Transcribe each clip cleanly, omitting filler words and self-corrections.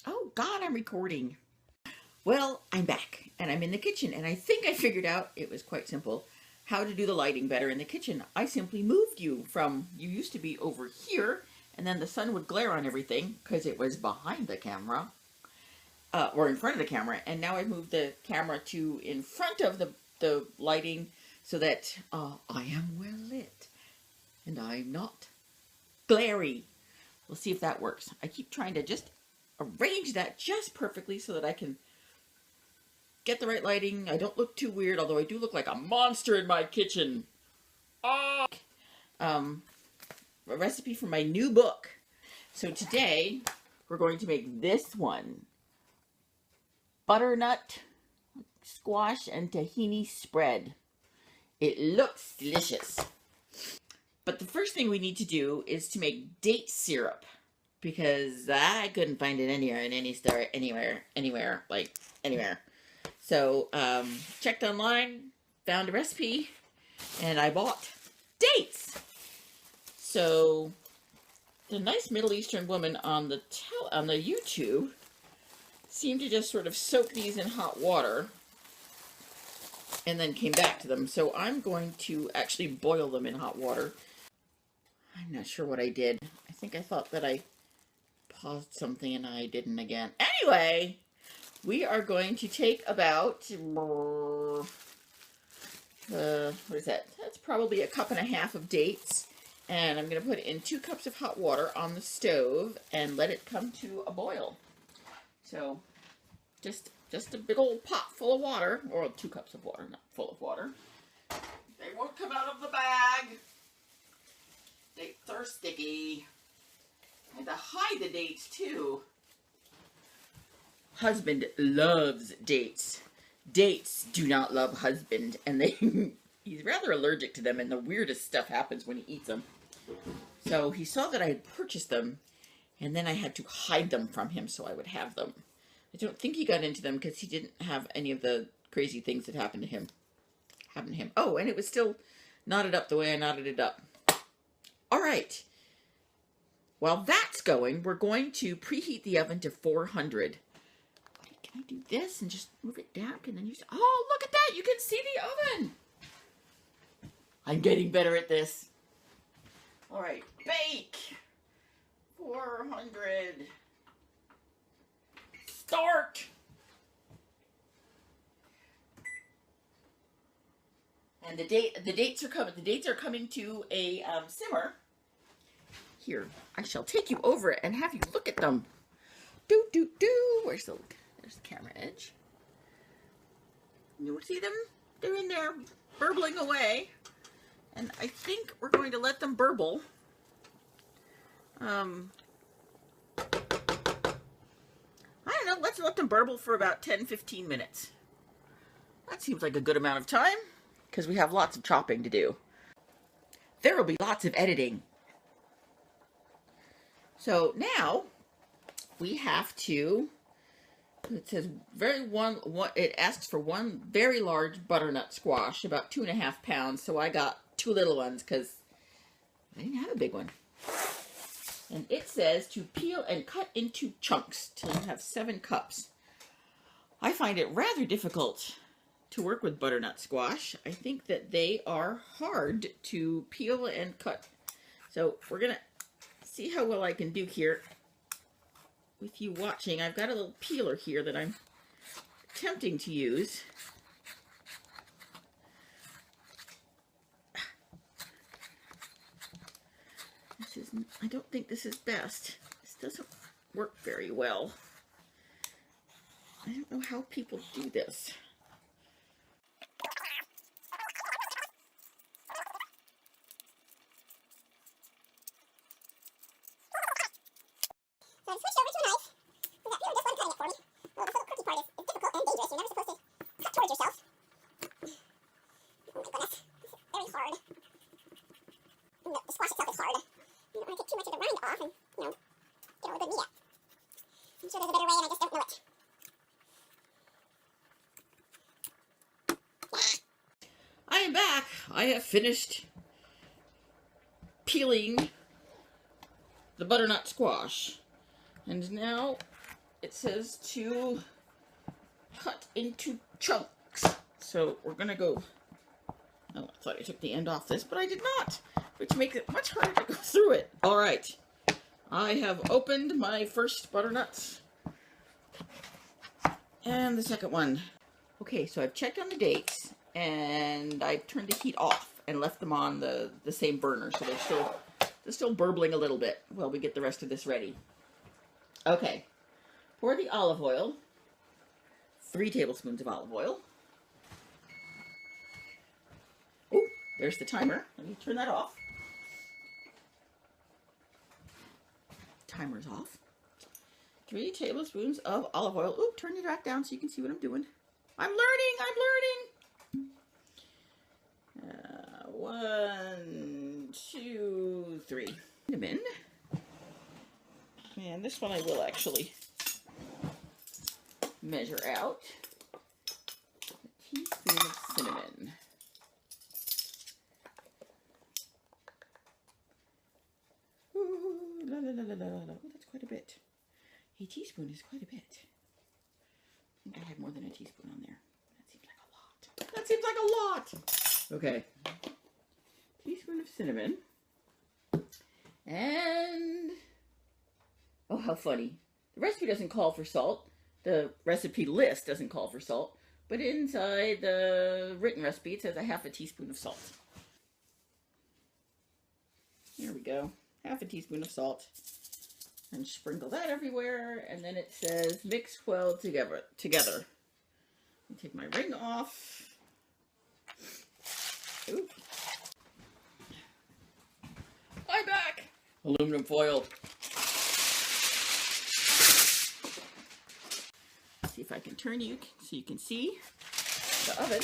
Oh God, I'm recording. Well, I'm back and I'm in the kitchen and I think I figured out it was quite simple how to do the lighting better in the kitchen. I simply moved you from, you used to be over here and then the sun would glare on everything because it was behind the camera or in front of the camera, and now I've moved the camera to in front of the lighting so that I am well lit and I'm not glary. We'll see if that works. I keep trying to just arrange that just perfectly so that I can get the right lighting. I don't look too weird, although I do look like a monster in my kitchen. Oh! A recipe from my new book. So today, we're going to make this one. Butternut squash and tahini spread. It looks delicious. But the first thing we need to do is to make date syrup, because I couldn't find it anywhere in any store, anywhere. So, checked online, found a recipe, and I bought dates. So, the nice Middle Eastern woman on the YouTube seemed to just sort of soak these in hot water and then came back to them. So I'm going to actually boil them in hot water. I'm not sure what I did. I think I thought that I paused something and I didn't again. Anyway, we are going to take about, what is that? That's probably a cup and a half of dates. And I'm going to put it in 2 cups of hot water on the stove and let it come to a boil. So, just a big old pot full of water, or 2 cups of water, not full of water. They won't come out of the bag. Dates are sticky. I had to hide the dates too. Husband loves dates. Dates do not love husband, and he's rather allergic to them, and the weirdest stuff happens when he eats them. So he saw that I had purchased them, and then I had to hide them from him so I would have them. I don't think he got into them because he didn't have any of the crazy things that happened to him. Oh, and it was still knotted up the way I knotted it up. All right. While that's going, we're going to preheat the oven to 400. Can I do this and just move it down? And then oh, look at that. You can see the oven. I'm getting better at this. All right. Bake. 400. Start. And the dates are coming. The dates are coming to a simmer. Here, I shall take you over it and have you look at them. There's the camera edge. You see them? They're in there burbling away, and I think we're going to let them burble. I don't know, let's let them burble for about 10-15 minutes. That seems like a good amount of time, because we have lots of chopping to do. There will be lots of editing. So now, we have to, it says it asks for 1 very large butternut squash, about 2.5 pounds, so I got 2 little ones, because I didn't have a big one. And it says to peel and cut into chunks till you have 7 cups. I find it rather difficult to work with butternut squash. I think that they are hard to peel and cut. So we're going to see how well I can do here with you watching. I've got a little peeler here that I'm attempting to use. I don't think this is best. This doesn't work very well. I don't know how people do this. So I switched over to a knife. We've got just one cutting it for me. Well, the tricky part is difficult and dangerous. You're never supposed to cut towards yourself. Oh my goodness. This is very hard. And the squash itself is hard. You don't want to take too much of the rind off and, get all the good meat out. I'm sure there's a better way and I just don't know it. I am back. I have finished peeling the butternut squash. And now it says to cut into chunks. So we're gonna go, oh, I thought I took the end off this, but I did not, which makes it much harder to go through it. All right, I have opened my first butternuts and the second one. Okay, so I've checked on the dates and I've turned the heat off and left them on the same burner, so they're still burbling a little bit while we get the rest of this ready. Okay, pour the olive oil, 3 tablespoons of olive oil. Oh, there's the timer. Let me turn that off. Timer's off. 3 tablespoons of olive oil. Ooh, turn it back down so you can see what I'm doing. I'm learning. 1, 2, 3. Cinnamon. And this one I will actually measure out. A teaspoon of cinnamon. Ooh, la, la, la, la, la, la. Oh, that's quite a bit. A teaspoon is quite a bit. I think I had more than a teaspoon on there. That seems like a lot. That seems like a lot. Okay. Teaspoon of cinnamon. And, oh, how funny. The recipe doesn't call for salt. The recipe list doesn't call for salt. But inside the written recipe, it says a half a teaspoon of salt. There we go. Half a teaspoon of salt. And sprinkle that everywhere. And then it says mix well together. Take my ring off. Ooh. I'm back. Aluminum foil. See if I can turn you so you can see the oven.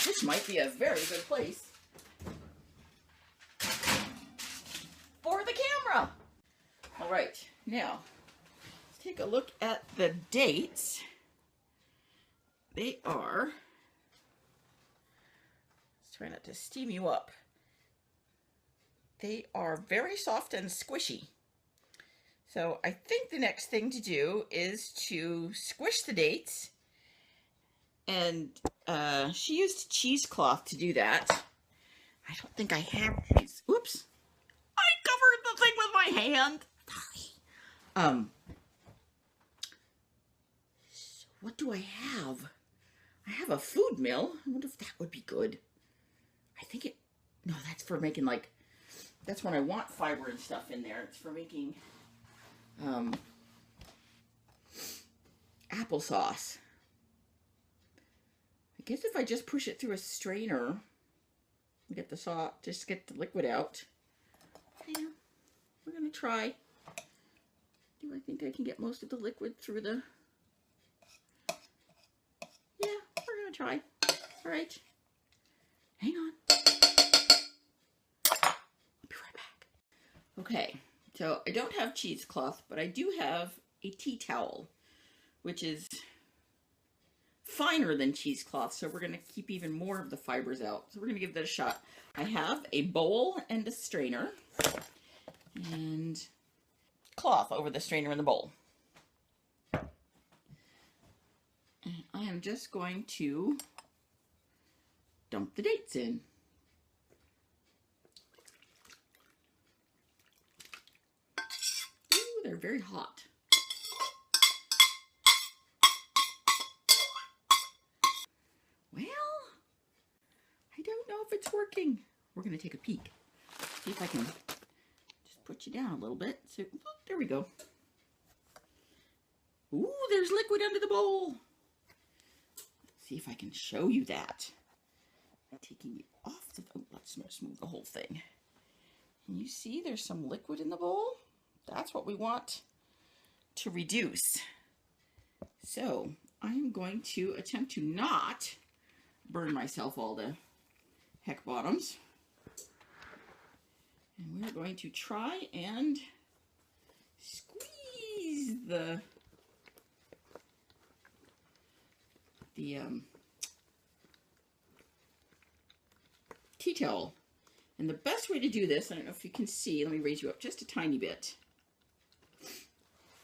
This might be a very good place for the camera. All right, now let's take a look at the dates. They are, let's try not to steam you up. They are very soft and squishy. So I think the next thing to do is to squish the dates. And she used cheesecloth to do that. I don't think I have cheese. Oops. I covered the thing with my hand. Sorry. So what do I have? I have a food mill. I wonder if that would be good. I think it, no, that's for making like, that's when I want fiber and stuff in there. It's for making applesauce. I guess if I just push it through a strainer and get the sauce, just get the liquid out. Yeah, we're gonna try. Do I think I can get most of the liquid through the? Yeah, we're gonna try. All right, hang on. I'll be right back. Okay, so I don't have cheesecloth, but I do have a tea towel, which is finer than cheesecloth, so we're going to keep even more of the fibers out. So we're going to give that a shot. I have a bowl and a strainer, and cloth over the strainer and the bowl. And I am just going to dump the dates in. Ooh, they're very hot. Well, I don't know if it's working. We're going to take a peek. See if I can just put you down a little bit. So, oh, there we go. Ooh, there's liquid under the bowl. Let's see if I can show you that. I'm taking you off the, oh, let's smooth the whole thing. Can you see there's some liquid in the bowl? That's what we want to reduce. So I'm going to attempt to not burn myself all the heck bottoms. And we're going to try and squeeze the tea towel. And the best way to do this, I don't know if you can see, let me raise you up just a tiny bit,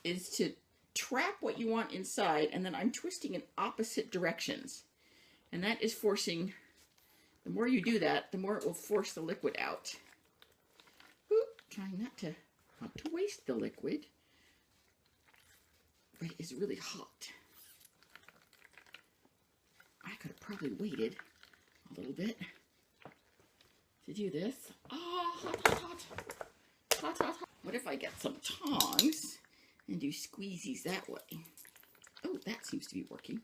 is to trap what you want inside, and then I'm twisting in opposite directions. And that is forcing, the more you do that, the more it will force the liquid out. Oop, trying not to waste the liquid. But it is really hot. I could have probably waited a little bit to do this. Oh, hot, hot, hot. Hot, hot, hot. What if I get some tongs and do squeezies that way? Oh, that seems to be working.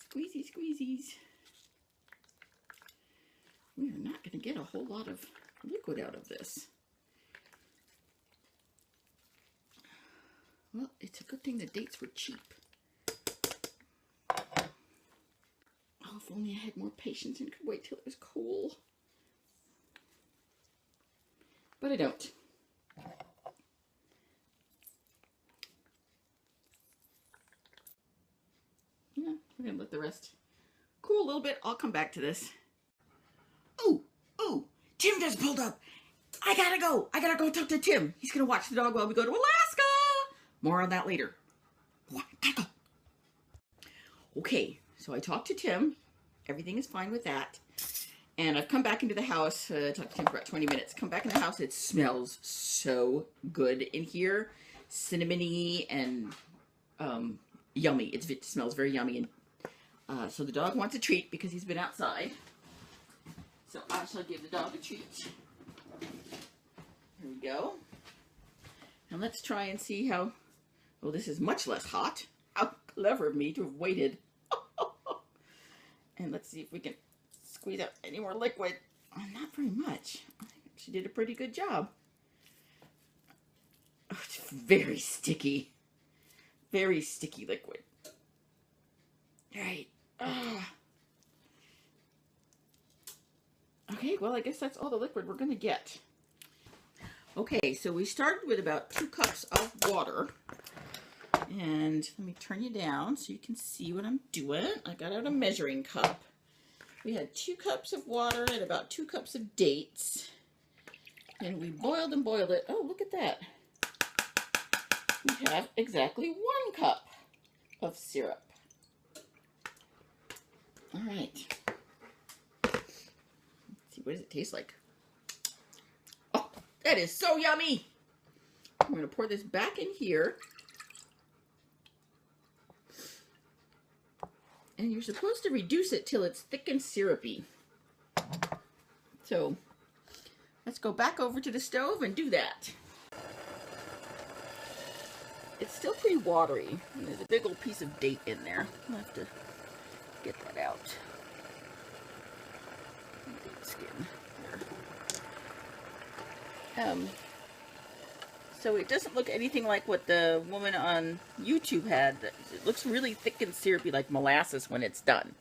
Squeezy, squeezies. We are not going to get a whole lot of liquid out of this. Well, it's a good thing the dates were cheap. Oh, if only I had more patience and could wait till it was cool. But I don't. Yeah, we're gonna let the rest cool a little bit. I'll come back to this. Oh, Tim just pulled up. I gotta go talk to Tim. He's gonna watch the dog while we go to Alaska. More on that later. Gotta go. Okay, so I talked to Tim. Everything is fine with that. And I've come back into the house, talked to Tim for about 20 minutes. Come back in the house, it smells so good in here. Cinnamony and yummy. It smells very yummy. And so the dog wants a treat because he's been outside. So I shall give the dog a treat. Here we go. And let's try and see how, well, this is much less hot. How clever of me to have waited. And let's see if we can squeeze out any more liquid. Oh, not very much. I think she did a pretty good job. Oh, it's very sticky. Very sticky liquid. All right. Okay, well, I guess that's all the liquid we're going to get. Okay, so we started with about 2 cups of water. And let me turn you down so you can see what I'm doing. I got out a measuring cup. We had 2 cups of water and about 2 cups of dates. And we boiled and boiled it. Oh, look at that. We have exactly 1 cup of syrup. All right. Let's see, what does it taste like? Oh, that is so yummy. I'm going to pour this back in here. And you're supposed to reduce it till it's thick and syrupy. So let's go back over to the stove and do that. It's still pretty watery. And there's a big old piece of date in there. I'll have to get that out. Date skin. There. So it doesn't look anything like what the woman on YouTube had. It looks really thick and syrupy like molasses when it's done.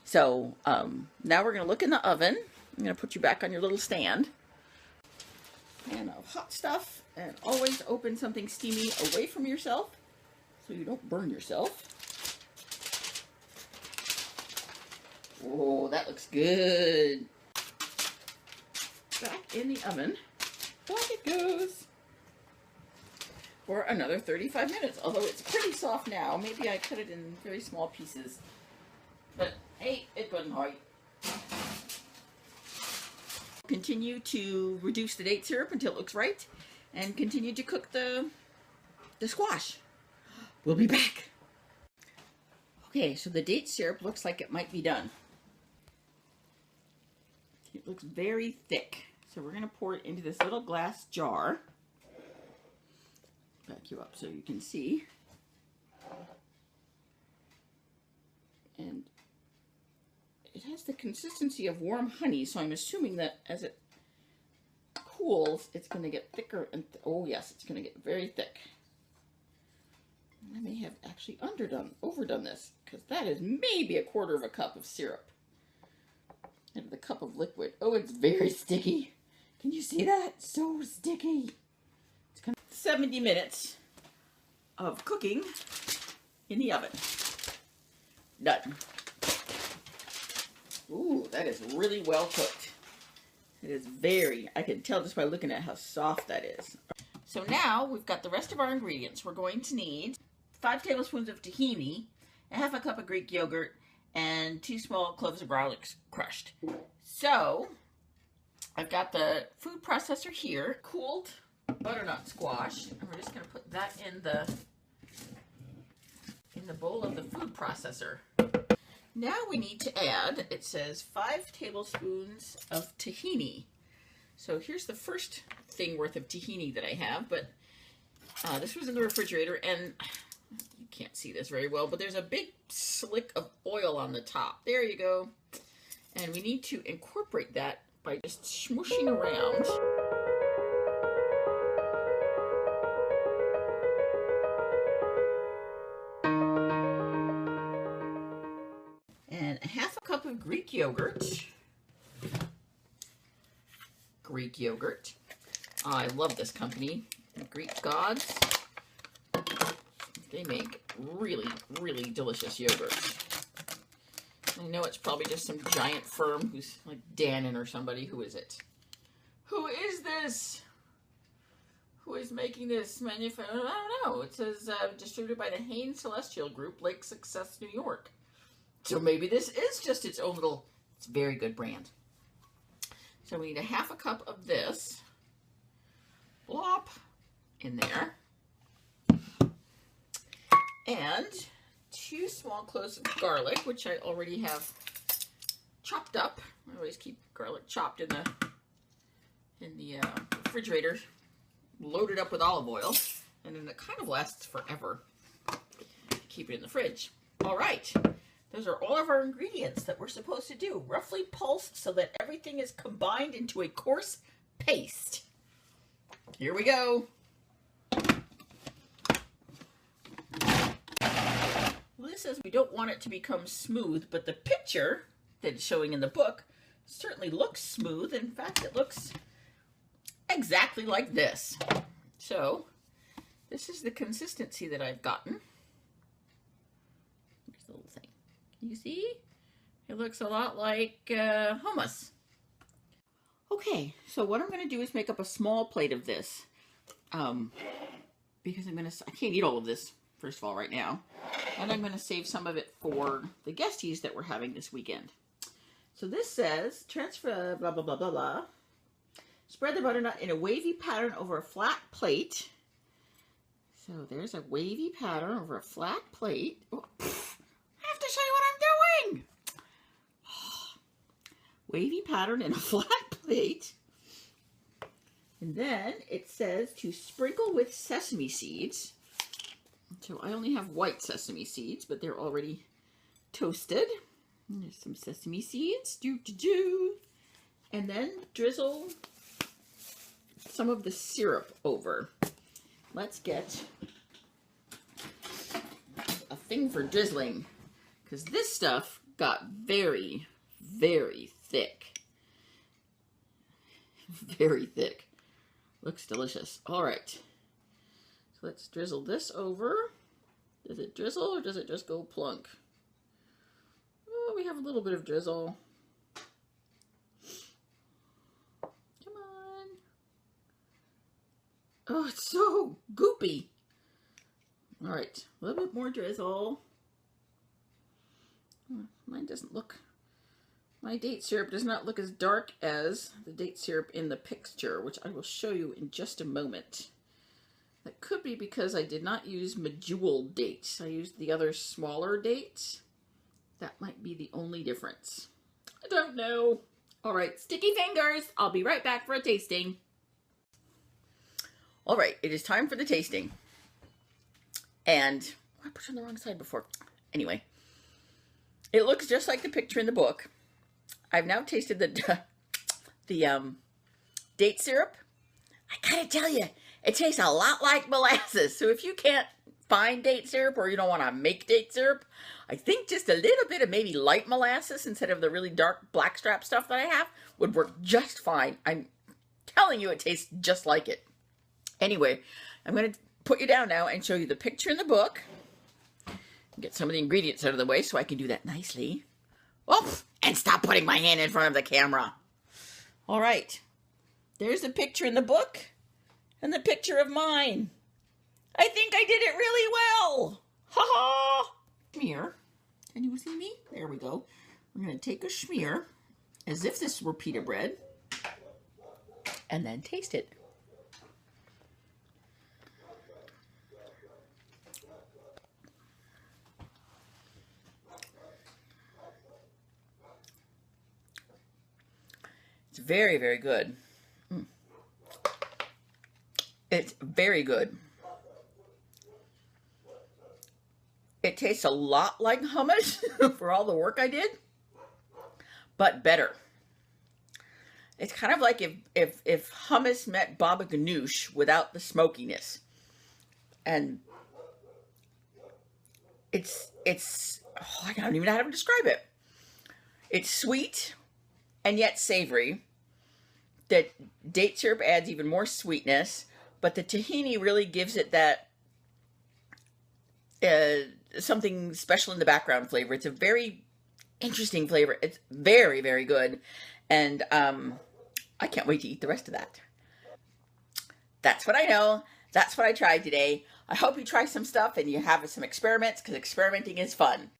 So now we're going to look in the oven. I'm going to put you back on your little stand. Pan of hot stuff. And always open something steamy away from yourself so you don't burn yourself. Oh, that looks good. Back in the oven. Back it goes. For another 35 minutes, although it's pretty soft now. Maybe I cut it in very small pieces. But hey, it wasn't hard. Continue to reduce the date syrup until it looks right. And continue to cook the squash. We'll be back. Okay, so the date syrup looks like it might be done. It looks very thick. So we're going to pour it into this little glass jar. Back you up so you can see. And it has the consistency of warm honey, so I'm assuming that as it cools, it's going to get thicker and oh yes, it's going to get very thick. I may have actually overdone this, because that is maybe a 1/4 cup of syrup. And the cup of liquid. Oh, it's very sticky. Can you see that? So sticky. It's kind of 70 minutes of cooking in the oven. Done. Ooh, that is really well cooked. It is very, I can tell just by looking at how soft that is. So now we've got the rest of our ingredients. We're going to need 5 tablespoons of tahini, a half a cup of Greek yogurt, and 2 small cloves of garlic crushed. So I've got the food processor here, cooled butternut squash, and we're just going to put that in the bowl of the food processor. Now we need to add, it says 5 tablespoons of tahini. So here's the first thing worth of tahini that I have, but this was in the refrigerator, and you can't see this very well, but there's a big slick of oil on the top. There you go. And we need to incorporate that by just smooshing around. And a half a cup of Greek yogurt. Greek yogurt. Oh, I love this company, Greek Gods. They make really, really delicious yogurt. I know it's probably just some giant firm who's like Dannon or somebody. Who is it? Who is this? Who is making this manufacturer? I don't know. It says distributed by the Hain Celestial Group, Lake Success, New York. So maybe this is just its own little, it's a very good brand. So we need a half a cup of this. Blop in there. And 2 small cloves of garlic, which I already have chopped up. I always keep garlic chopped in the refrigerator, loaded up with olive oil, and then it kind of lasts forever. Keep it in the fridge. All right, those are all of our ingredients that we're supposed to do. Roughly pulsed so that everything is combined into a coarse paste. Here we go. Well, this says we don't want it to become smooth, but the picture that's showing in the book certainly looks smooth. In fact, it looks exactly like this. So this is the consistency that I've gotten. Here's the little thing. You see? It looks a lot like hummus. Okay, so what I'm going to do is make up a small plate of this. Because I can't eat all of this, first of all, right now. And I'm going to save some of it for the guesties that we're having this weekend. So this says, transfer, blah, blah, blah, blah, blah. Spread the butternut in a wavy pattern over a flat plate. So there's a wavy pattern over a flat plate. Oh, I have to show you what I'm doing. Wavy pattern in a flat plate. And then it says to sprinkle with sesame seeds. So I only have white sesame seeds, but they're already toasted. And there's some sesame seeds. And then drizzle some of the syrup over. Let's get a thing for drizzling, because this stuff got very, very thick. Very thick. Looks delicious. All right. So let's drizzle this over. Does it drizzle or does it just go plunk? Oh, we have a little bit of drizzle. Come on. Oh, it's so goopy. All right. A little bit more drizzle. Mine doesn't look... My date syrup does not look as dark as the date syrup in the picture, which I will show you in just a moment. That could be because I did not use medjool dates. I used the other smaller dates. That might be the only difference. I don't know. All right, sticky fingers. I'll be right back for a tasting. All right, it is time for the tasting. And I put it on the wrong side before. Anyway, it looks just like the picture in the book. I've now tasted the date syrup. I gotta tell you, it tastes a lot like molasses. So if you can't find date syrup or you don't want to make date syrup, I think just a little bit of maybe light molasses instead of the really dark blackstrap stuff that I have would work just fine. I'm telling you, it tastes just like it. Anyway, I'm going to put you down now and show you the picture in the book. Get some of the ingredients out of the way so I can do that nicely. Oh, and stop putting my hand in front of the camera. All right. There's the picture in the book. And the picture of mine. I think I did it really well. Ha ha. Smear. Can you see me? There we go. We're going to take a smear as if this were pita bread and then taste it. It's very, very good. It's very good. It tastes a lot like hummus for all the work I did, but better. It's kind of like if hummus met baba ganoush without the smokiness. And it's oh, I don't even know how to describe it. It's sweet and yet savory. The date syrup adds even more sweetness, but the tahini really gives it that something special in the background flavor. It's a very interesting flavor. It's very, very good. And I can't wait to eat the rest of that. That's what I know. That's what I tried today. I hope you try some stuff and you have some experiments, because experimenting is fun.